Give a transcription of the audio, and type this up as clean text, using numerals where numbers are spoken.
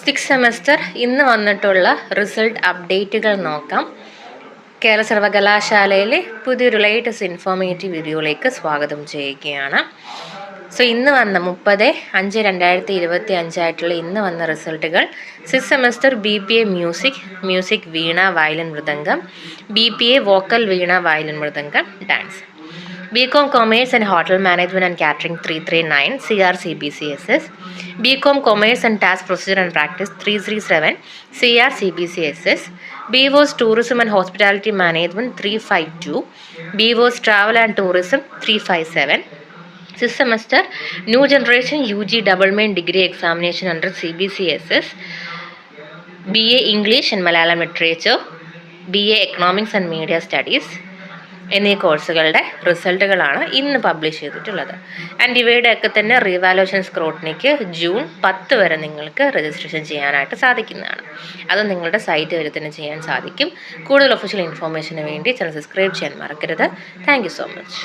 Six semester ഇന്ന് വന്നിട്ടുള്ള result അപ്ഡേറ്റുകൾ നോക്കാം. കേരള സർവകലാശാലയിലെ പുതിയൊരു ലേറ്റസ്റ്റ് ഇൻഫോർമേറ്റീവ് വീഡിയോയിലേക്ക് സ്വാഗതം ചെയ്യുകയാണ്. ഇന്ന് വന്ന 30/5/2025 ഇന്ന് വന്ന റിസൾട്ടുകൾ: six semester BPA music veena violin mridangam, BPA vocal veena violin mridangam dance, BCom Commerce and Hotel Management and Catering 339 CR CBCSS, BCom Commerce and Task Procedure and Practice 337 CR CBCSS, BVOS Tourism and Hospitality Management 352, BVOS Travel and Tourism 357. Sixth semester New Generation UG Double Main Degree Examination under CBCSS, BA English and Malayalam Literature, BA Economics and Media Studies എന്നീ കോഴ്സുകളുടെ റിസൾട്ടുകളാണ് ഇന്ന് publish ചെയ്തിട്ടുള്ളത്. And ഇവയുടെയൊക്കെ തന്നെ revaluation സ്ക്രൂട്ടനിക്ക് June 10 വരെ നിങ്ങൾക്ക് registration ചെയ്യാനായിട്ട് സാധിക്കുന്നതാണ്. അത് നിങ്ങളുടെ സൈറ്റ് വഴി തന്നെ ചെയ്യാൻ സാധിക്കും. കൂടുതൽ ഒഫീഷ്യൽ ഇൻഫോർമേഷന് വേണ്ടി ചാനൽ സബ്സ്ക്രൈബ് ചെയ്യാൻ മറക്കരുത്. Thank you so much.